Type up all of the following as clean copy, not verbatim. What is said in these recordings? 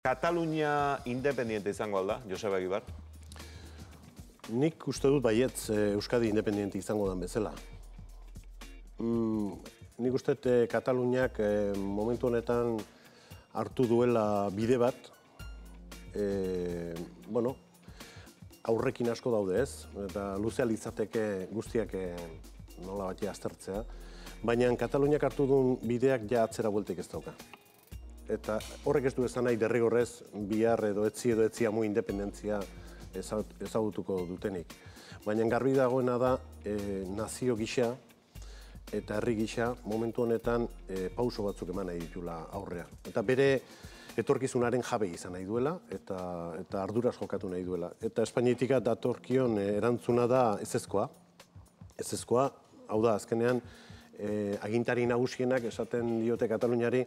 Katalunia independiente izango alda, Joseba Egibar? Nik uste dut baietz Euskadi independiente izango den bezala. Nik uste dut Kataluniak momentu honetan hartu duela bide bat, aurrekin asko daude ez, eta luzea litzateke guztiak nola bati aztertzea, baina Kataluniak hartu duen bideak ja atzera bueltek ez dauka. Eta horrek ez du esan nahi derrigorrez bihar edo etzi amu independentzia ezagutuko dutenik. Baina garbi dagoena da nazio gisa eta herri gisa momentu honetan pauso batzuk eman nahi ditula aurrea. Eta bere etorkizunaren jabe izan nahi duela eta arduraz jokatu nahi duela. Eta Espainiatik datorkion erantzuna da ezezkoa. Ezezkoa, hau da, azkenean agintari nagusienak esaten diote Kataluniari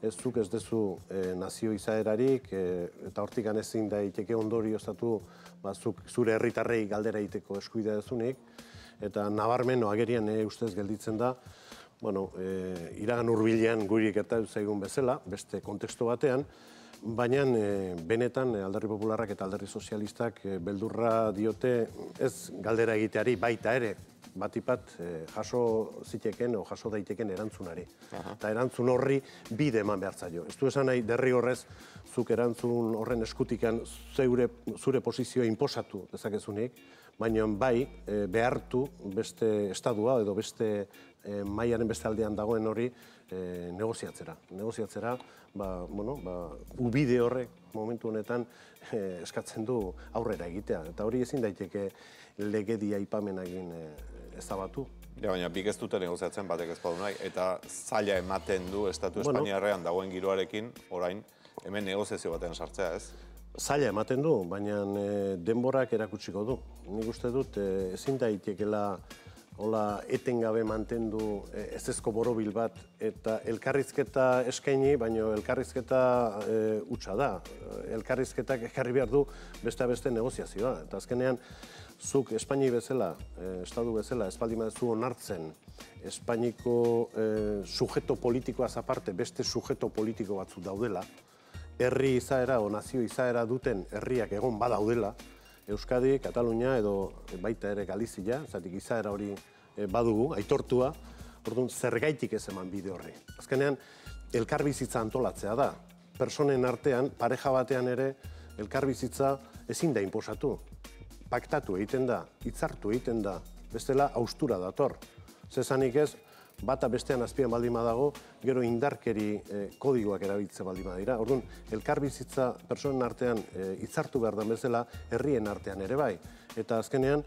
ez dezu nazio izaerarik eta hortikan ezin daiteke ondorioztatu zure herritarrei galdera egiteko eskubidea dezunik eta nabarmen agerian ustez gelditzen da iragan hurbilean guri gertatu zaigun bezala, beste kontekstu batean, baina benetan Alderdi Popularrak eta Alderdi Sozialistak beldurra diote ez galdera egiteari baita ere, batipat jaso ziteken o jaso daiteken erantzunari. Eta erantzun horri bide eman behar zaio. Ez du esan nahi derrigorrez zuk erantzun horren eskutikan zure posizioa inposatu dezakezunik, baina bai behartu beste estadua edo beste mailaren beste aldean dagoen hori negoziatzera. Negoziatzera, ubide horrek momentu honetan eskatzen du aurrera egitea. Eta hori ezin daiteke legedia aipamen egin ezabatu. Baina bik ez dute negoziatzen batek ez badu nahi, eta zaila ematen du Estatu Espainiarrean dagoen giroarekin, orain, hemen negoziazio batean sartzea, ez? Zaila ematen du, baina denborak erakutsiko du. Nik uste dut ezin daitekela etengabe mantendu ezezko borobil bat eta elkarrizketa eskaini, baina elkarrizketa hutsa da. Elkarrizketak ekarri behar du beste negoziazioa. Eta azkenean, zuk Espaini bezala, Estatu bezala, espaldi mazu onartzen, Espainiko sujeto politikoaz aparte beste sujeto politiko batzuk daudela, herri izaera o nazio izaera duten herriak egon badaudela, Euskadi, Katalunia edo baita ere Galizia, zatik izaera hori badugu, aitortua, orduan zergaitik ez eman bide horri. Azkenean, elkarbizitza antolatzea da. Personen artean, pareja batean ere, elkarbizitza ezin da inposatu. Paktatu egiten da, hitzartu egiten da, bestela haustura dator. Zezanik ez, bata bestean azpian baldin badago, gero indarkeri kodigoak erabiltze baldin badira. Orduan, elkarbizitza personen artean hitzartu behar da bezala, herrien artean ere bai. Eta azkenean,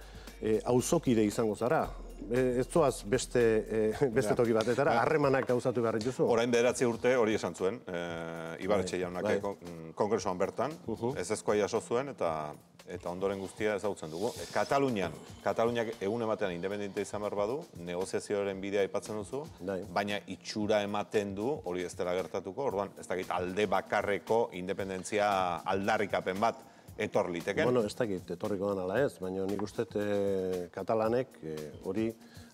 auzokide izango zara. Ez zoaz beste toki batetara, harremanak gauzatu behar dituzu. Orain 9 urte hori esan zuen, Ibarretxe jaunak kongresuan bertan, ezezkoa jaso zuen eta ondoren guztia ezagutzen dugu. Kataluniak egun ematean independiente izan behar badu, negoziazioaren bidea aipatzen duzu, baina itxura ematen du, hori ez dela gertatuko, orduan ez dakit alde bakarreko independentzia aldarrikapen bat etor liteken. Ez dakit etorriko den ala ez, baina nik uste katalanek hori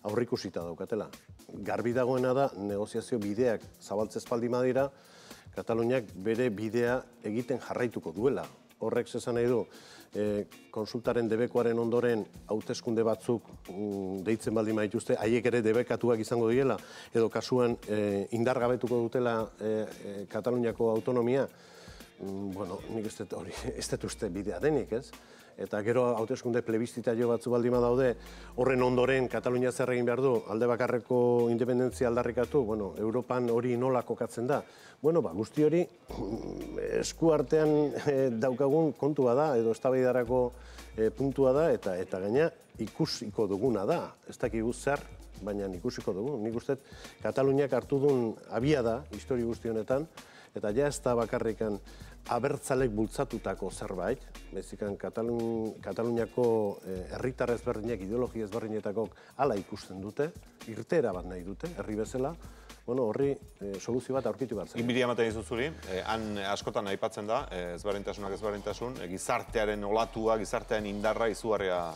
aurrikusita daukatela. Garbi dagoena da, negoziazio bideak zabaltzez paldi madira, Kataluniak bere bidea egiten jarraituko duela. Horrek zezan nahi du, konsultaren debekoaren ondoren hauteskunde batzuk deitzen baldin maituzte, haiek ere debekatuak izango diela, edo kasuan indargabetuko dutela Kataluniako autonomia, nik ez dut uste bidea denik, ez? Eta gero hauteskunde plebizitario batzu baldima daude, horren ondoren Katalunia zer egin behar du, alde bakarreko independentzia aldarrikatu, Europan hori nola kokatzen da. Guzti hori esku artean daukagun kontua da, edo eztabaidarako puntua da, eta gaina ikusiko duguna da. Ez dakigu zer, baina ikusiko dugu. Nik uste Kataluniak hartu duen abia da, histori guzti honetan, eta ja ez da bakarrikan abertzalek bultzatutako zerbait, bezikan Kataluniako herritar ezberdinek, ideologia ezberdinetako hala ikusten dute, irteera bat nahi dute, herri bezala, horri soluzio bat aurkitu behar zen. Inbiri ematen dizu zuri, han askotan aipatzen da, ezberdintasun, gizartearen olatua, gizartearen indarra izugarria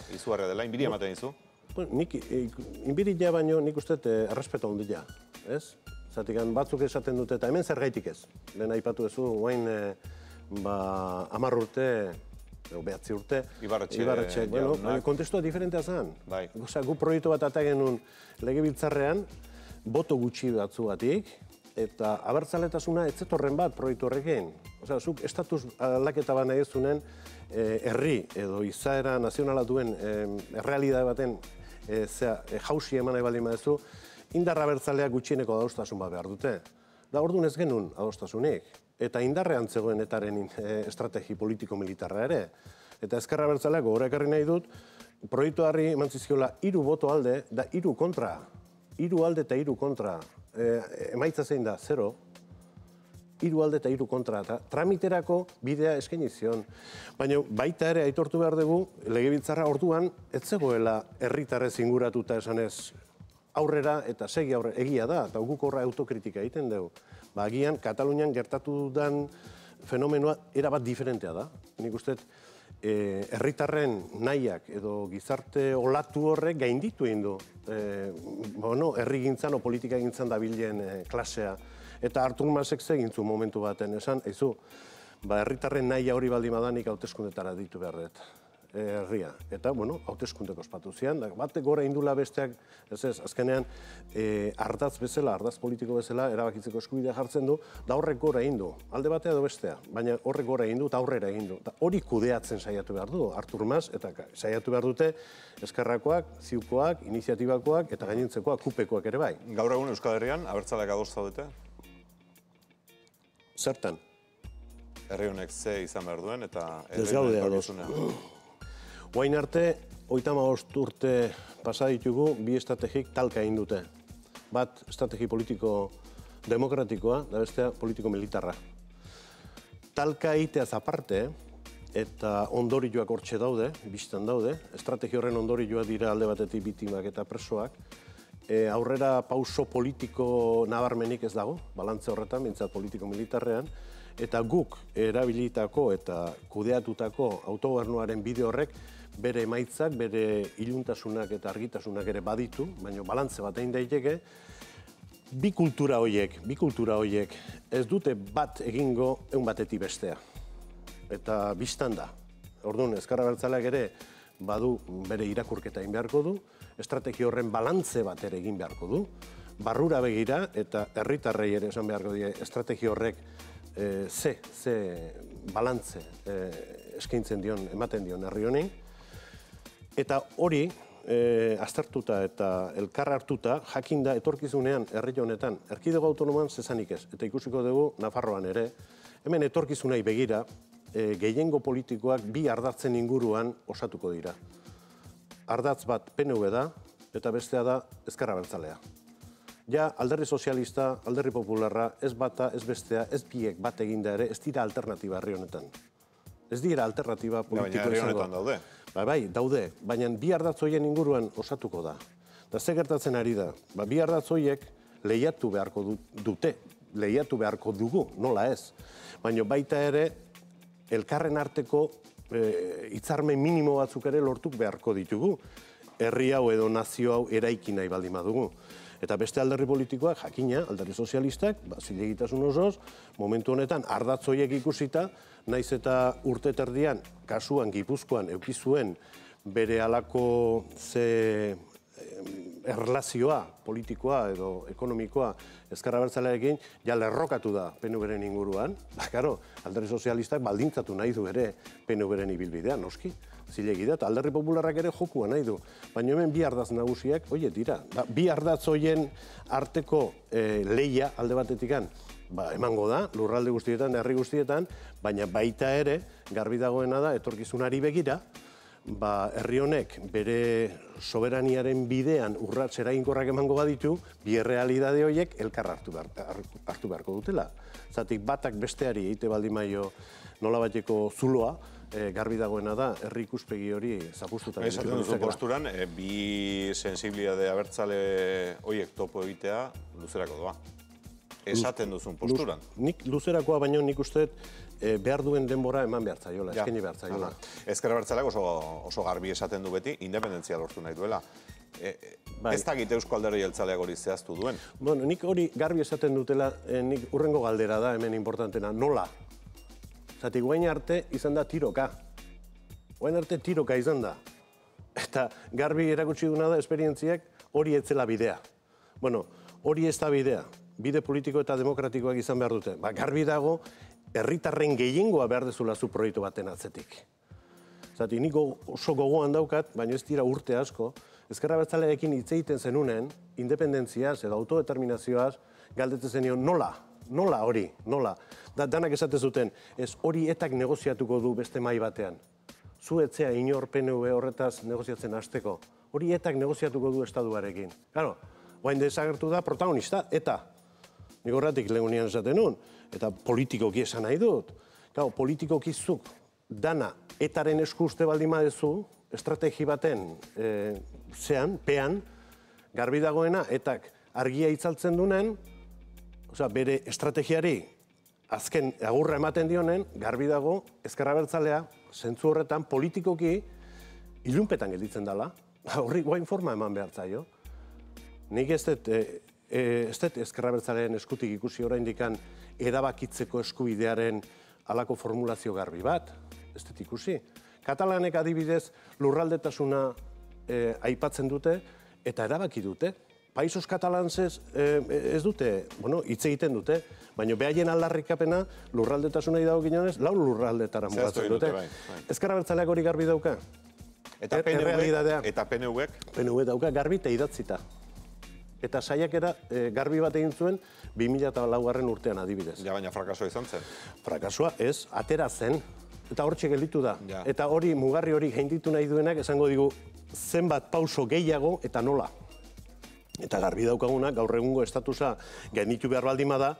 dela, inbiri ematen dizu? Inbiri ja baino nik uste errespeto handia, ez? Zatik batzuk esaten dute eta hemen zergaitik ez. Lehen aipatu duzu, 10 urte, 9 urte, Ibarretxe, kontestua diferentea zen. Bai. Gu proiektu bat ata genuen legebiltzarrean, boto gutxi batzu batik, eta abertzaletasuna ez zetorren bat proiektu horrekin. Osea, zuk estatus aldaketa bat nahi ez zunen, herri edo izaera nazionala duen errealidade baten jausi eman nahi baldin badezu, indarra abertzaleak gutxieneko adostasun bat behar dute. Da orduan ez genuen adostasunik. Eta indarrean zegoen etaren estrategi politiko-militarra ere. Eta ezkerra abertzaleak gogora ekarri nahi dut, proiektuari eman zizkiola 3 boto alde da 3 kontra. 3 alde eta 3 kontra. Emaitza zein da, 0. 3 alde eta 3 kontra. Eta tramiterako bidea eskaini zion. Baina baita ere aitortu behar dugu, legebiltzarra orduan, ez zegoela herritarrez inguratuta esanez aurrera eta segi aurrera egia da, eta guk horra autokritika egiten dugu. Agian, Katalunian gertatu den fenomenoa erabat diferentea da. Nik uste, herritarren nahiak edo gizarte olatu horrek gainditu egin du. Herri gintzan o politika gintzan dabilen klasea. Eta Artur Masek egintzu momentu baten esan, herritarren nahia hori baldin badanik hauteskundetara ditu beharret. Herria. Eta, hauteskundeko ospatu zian. Batek gora indula besteak, azkenean, ardaz bezala, ardaz politiko bezala, erabakitzeko eskubidea jartzen du, da horrek gora egin du. Alde batea edo bestea. Baina horrek gora egin du eta aurrera egin du. Hori kudeatzen saiatu behar du, Artur Mas, eta saiatu behar dute Ezkerrakoak, Ziukoak, Iniziatibakoak, eta gainentzekoak, Kupekoak ere bai. Gaur egun Euskal Herrian, abertzaleak ados zaudete? Zertan? Herri honek ze izan behar duen, eta... Ez gaude ados. Oain arte, 35 urte pasa ditugu, 2 estrategik talka egin dute. Bat, estrategi politiko demokratikoa, da bestea politiko-militarra. Talka egiteaz aparte, eta ondorioak hortxe daude, biztan daude, estrategi horren ondorioak dira alde batetik biktimak eta presoak, aurrera pauso politiko nabarmenik ez dago, balantze horretan, bintzat politiko-militarrean, eta guk erabilitako eta kudeatutako autogobernuaren bide horrek bere emaitzak, bere iluntasunak eta argitasunak ere baditu, baina balantze bat egin daiteke, bi kultura horiek ez dute bat egingo egun batetik bestea. Eta biztan da. Orduan, Ezker Abertzaleak ere badu bere irakurketa egin beharko du, estrategi horren balantze bat ere egin beharko du, barrura begira eta herritarrei ere esan beharko die estrategi horrek ze balantze eskaintzen dion, ematen dion herri honi. Eta hori, aztertuta eta elkar hartuta, jakinda etorkizunean herri honetan, erkidego autonomoan zezanik ez. Eta ikusiko dugu Nafarroan ere, hemen etorkizunei begira, gehiengo politikoak bi ardatzen inguruan osatuko dira. Ardatz bat PNV da, eta bestea da Ezker Abertzalea. Ja, alderri sozialista, alderri popularra, ez bata, ez bestea, ez biek bat eginda ere, ez dira alternatiba herri honetan. Ez dira alternatiba politiko herri honetan daude. Bai, daude, baina bi ardatz horien inguruan osatuko da. Eta ze gertatzen ari da, bi ardatz horiek lehiatu beharko dute, lehiatu beharko dugu, nola ez. Baina baita ere, elkarren arteko hitzarmen minimo batzuk ere lortuk beharko ditugu. Herri hau edo nazio hau eraiki nahi baldin badugu. Eta beste alderri politikoak, jakina, alderri sozialistak, zilegitasun osoz, momentu honetan ardatz horiek ikusita, naiz eta urte terdian, kasuan, Gipuzkoan, eukizuen bere halako ze erlazioa politikoa edo ekonomikoa Ezker Abertzalearekin, ja lerrokatu da PNV-ren inguruan. Karo, alderri sozialistak baldintzatu nahi du ere PNV-ren ibilbidea, noski. Zilegi da, eta alderri popularrak ere jokua nahi du. Baina hemen bi ardaz nagusiak, oie, dira. Bi ardaz hoien arteko lehia alde batetikan, emango da, lurralde guztietan, herri guztietan, baina baita ere, garbi dagoena da, etorkizunari begira, herri honek bere soberaniaren bidean urrats eraginkorrak emango baditu, bi errealidade horiek elkar hartu beharko dutela. Zatik batak besteari egite baldin maio nolabaiteko zuloa, garbi dagoena da, herri ikuspegi hori zapustuta. Esaten duzu posturan, bi sensibilitate abertzale horiek topo egitea luzerako doa. Esaten duzun posturan. Nik luzerakoa baino nik uste behar duen denbora eman behar zaiola, eskaini behar zaiola. Ezker Abertzaleak oso garbi esaten du beti, independentzia lortu nahi duela. Ez dakit Eusko Alderdi Jeltzaleak hori zehaztu duen? Bueno, nik hori garbi esaten dutela, nik urrengo galdera da hemen importantena, nola? Zatik, guain arte izan da tiroka. Guain arte tiroka izan da. Eta garbi erakutsi duna da, esperientziak hori etzela bidea. Bueno, hori ez da bidea. Bide politiko eta demokratikoak izan behar dute. Garbi dago, herritarren gehiengoa behar dezula zu proiektu baten atzetik. Zati, niko oso gogoan daukat, baina ez dira urte asko, Ezker Abertzalearekin hitz egiten zenunen, independentziaz edo autodeterminazioaz, galdetzen zenion nola hori, nola. Danak esate zuten, ez hori etak negoziatuko du beste mai batean. Zu etzea inor PNV horretaz negoziatzen hasteko. Hori etak negoziatuko du estatuarekin. Claro, guain desagertu da protagonista, eta. Nik horretik lehenean esaten nun, eta politikoki esan nahi dut. Claro, politikoki zuk dana etaren esku uste baldin badezu, estrategi baten pean, garbi dagoena, etak argia itzaltzen dunen, bere estrategiari azken agurra ematen dionen, garbi dago, Ezker Abertzalea, zentzu horretan, politikoki ilunpetan gelditzen dela, horri guain forma eman behar zaio. Nik ez dut Ezker Abertzaleen eskutik ikusi oraindikan erabakitzeko eskubidearen halako formulazio garbi bat, ez dut ikusi. Katalanek adibidez lurraldetasuna aipatzen dute eta erabaki dute. Paisos Katalanzez ez dute, hitz egiten dute, baina behaien aldarrikapena lurraldetasunei dagokionez, lau lurraldetara mugatzen dute. Ezker Abertzaleak hori garbi dauka. Eta PNV-ek? PNV dauka garbi eta idatzita. Eta saiakera garbi bat egin zuen 2004 urtean adibidez. Ja, baina frakasoa izan zen. Frakasoa ez, atera zen. Eta hortxe gelditu da. Eta hori, mugarri hori gainditu nahi duenak, esango digu, zenbat pauso gehiago eta nola. Eta garbi daukaguna, gaur egungo estatusa gainditu behar baldin bada,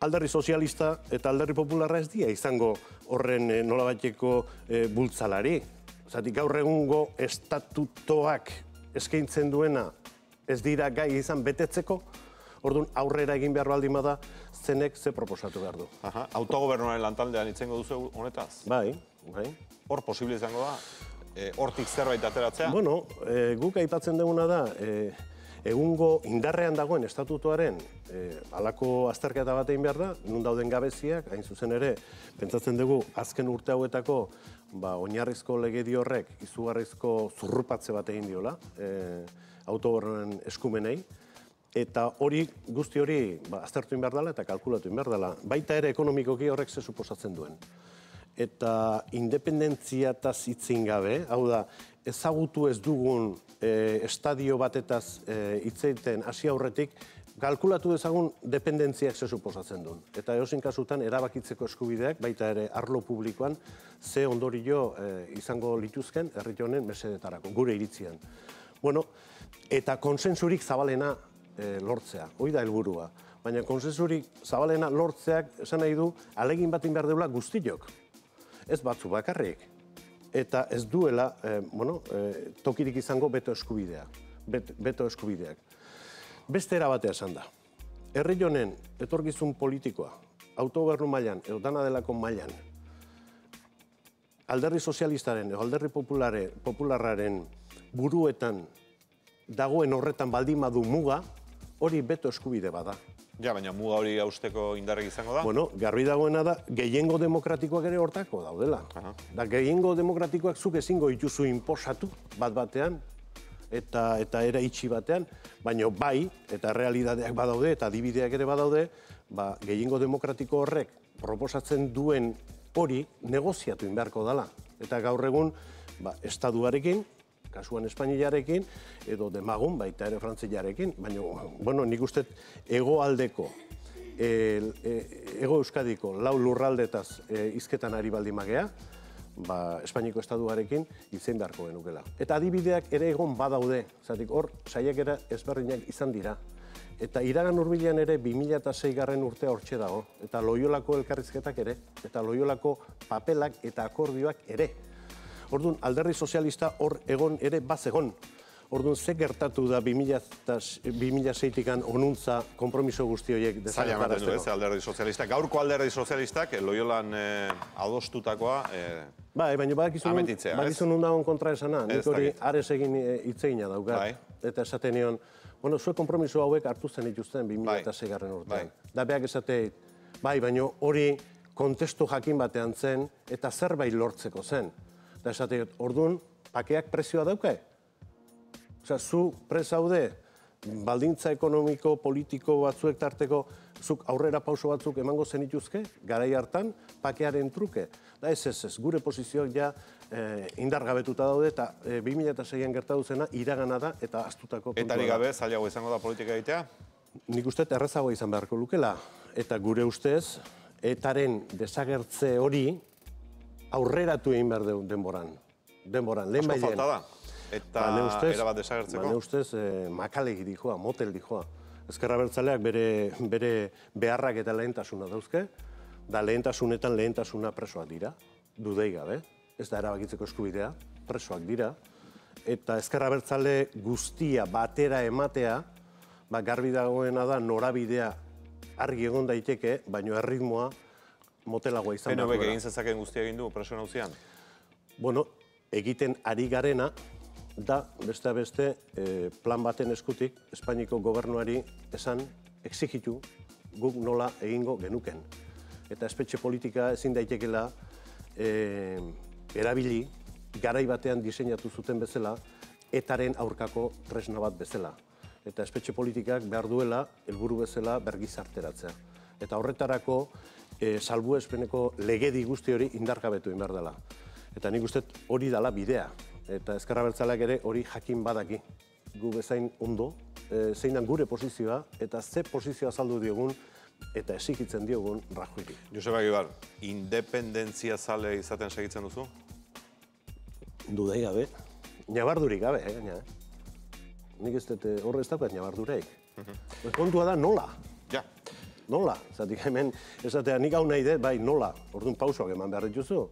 Alderdi Sozialista eta Alderdi Popularra ez dira izango horren nolabaiteko bultzalari. Zatik gaur egungo estatutoak eskaintzen duena ez dira gai izan betetzeko, orduan aurrera egin behar baldin bada, zenek ze proposatu behar du. Autogobernuaren lantaldean itzengo duzu honetaz? Bai. Hor posible izango da? Hortik zerbait ateratzea? Bueno, guk aipatzen duguna da, egungo indarrean dagoen estatutuaren halako azterketa bat egin behar da, nun dauden gabeziak, hain zuzen ere, pentsatzen dugu azken urte hauetako oinarrizko legedi horrek izugarrizko zurrupatze bat egin diola, autogobernuaren eskumenei, eta guzti hori aztertu egin behar dela eta kalkulatu egin behar dela. Baita ere ekonomikoki horrek ze suposatzen duen. Eta independentziataz hitzin gabe, hau da, ezagutu ez dugun estadio batetaz hitz egiten hasi aurretik, kalkulatu dezagun dependentziak ze suposatzen duen. Eta edozein kasutan erabakitzeko eskubideak, baita ere arlo publikoan, ze ondorio izango lituzken herri honen mesedetarako, gure iritzian. Bueno, eta konsensurik zabalena lortzea, hori da helburua. Baina konsensurik zabalena lortzeak esan nahi du, alegin batin behar deula guztiok. Ez batzu bakarrik. Eta ez duela, tokirik izango beto eskubideak. Beste erabatea esan da. Herri honen etorkizun politikoa, autogobernu mailan, edo dana delako mailan, Alderdi Sozialistaren, edo Alderdi Popularraren buruetan dagoen horretan baldin badu muga, hori beto eskubide bada. Ja, baina muga hori hausteko indarrek izango da? Bueno, garbi dagoena da, gehiengo demokratikoak ere hortako daudela. Da, gehiengo demokratikoak zuk ezingo dituzu inposatu bat batean, eta era itxi batean, baina bai, eta realidadeak badaude, eta adibideak ere badaude, gehiengo demokratiko horrek proposatzen duen hori negoziatu inbeharko dela. Eta gaur egun, estatuarekin, kasuan Espainiarekin, edo demagun, baita ere frantziarekin, baina, bueno, nik uste hegoaldeko, Hego Euskadiko lau lurraldetaz hizketan ari baldin magea, Espainiko estatuarekin hitzein beharko genukela. Eta adibideak ere egon badaude, zatik hor saiakera ezberdinak izan dira. Eta iragan hurbilean ere 2006 urtea hortxe dago, eta Loiolako elkarrizketak ere, eta Loiolako papelak eta akordioak ere. Orduan, Alderdi Sozialista hor egon ere bazegon. Orduan, ze gertatu da 2006-tikan onuntza konpromiso guzti horiek dezagertarazteko? Zaila ematen du ez, Alderdi Sozialista. Gaurko Alderdi Sozialistak, Loiolan adostutakoa ametitzea, ez? Bakizu nun dagoen kontra esana, nik hori ares egin hitzegina dauka. Eta esaten nion, bueno, zue konpromiso hauek hartu zen dituzten 2006 urtean. Da beak esate, baina hori kontestu jakin batean zen, eta zerbait lortzeko zen. Eta esate, orduan, pakeak prezioa dauke? Osea, zu prezaude, baldintza ekonomiko, politiko batzuek tarteko, zuk aurrera pauso batzuk emango zenituzke, garai hartan, pakearen truke. Da ez, gure posizioak ja indargabetuta daude, eta 2006an gertatu zena, iragana da, eta astutako kontua da. Etari gabe, zailago izango da politika egitea? Nik uste errazagoa izan beharko lukela, eta gure ustez, etaren desagertze hori aurreratu egin behar dugu denboran. Lehen asko falta da, eta erabat desagertzeko? Bane ustez, makalegi dijoa, motel dijoa. Ezker Abertzaleak bere beharrak eta lehentasuna dauzke, da lehentasunetan lehentasuna presoak dira, dudei gabe, ez da erabakitzeko eskubidea, presoak dira, eta Ezker Abertzale guztia batera ematea, garbi dagoena da norabidea argi egon daiteke, baina erritmoa motelagoa izan da. PNVk egin zezaken guztia egin du preso nauzian? Bueno, egiten ari garena, da, beste beste, plan baten eskutik, Espainiko gobernuari esan, exigitu, guk nola egingo genuken. Eta espetxe politika ezin daitekela erabili, garai batean diseinatu zuten bezala, etaren aurkako tresna bat bezala. Eta espetxe politikak behar duela, helburu bezala, bergizarteratzea. Eta horretarako, salbuespeneko legedi guzti hori indargabetu egin behar dela. Eta nik uste hori dela bidea. Eta Ezker Abertzaleak ere hori jakin badaki. Gu bezain ondo, zeinan gure posizioa, eta ze posizioa azaldu diogun, eta exigitzen diogun Rajoyri. Joseba Egibar, independentzia zale izaten segitzen duzu? Dudei gabe. Nabardurik gabe, gaina. Nik ez dut horre ez daukat nabardureik. Kontua da nola. Ja. Nola. Zatik hemen, esatea nik hau nahi dut, bai nola. Orduan pausoak eman behar dituzu.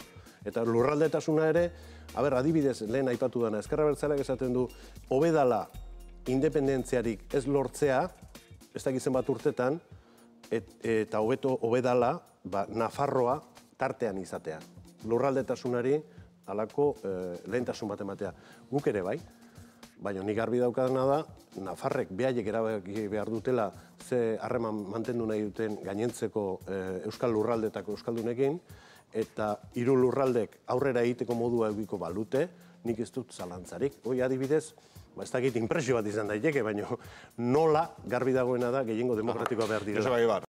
Eta lurraldetasuna ere, adibidez, lehen aipatu dena, Ezker Abertzaleak esaten du, hobedala independentziarik ez lortzea, ez dakizen bat urtetan, eta hobedala Nafarroa tartean izatea. Lurraldetasunari halako lehentasun bat ematea. Guk ere bai, baina nik garbi daukadana da, Nafarrek behaiek erabaki behar dutela ze harreman mantendu nahi duten gainentzeko Euskal Lurraldetako Euskaldunekin, eta hiru lurraldek aurrera egiteko modua edukiko balute, nik ez dut zalantzarik. Hoi adibidez, ez dakit inpresio bat izan daiteke, baina nola garbi dagoena da gehiengo demokratikoa behar direla.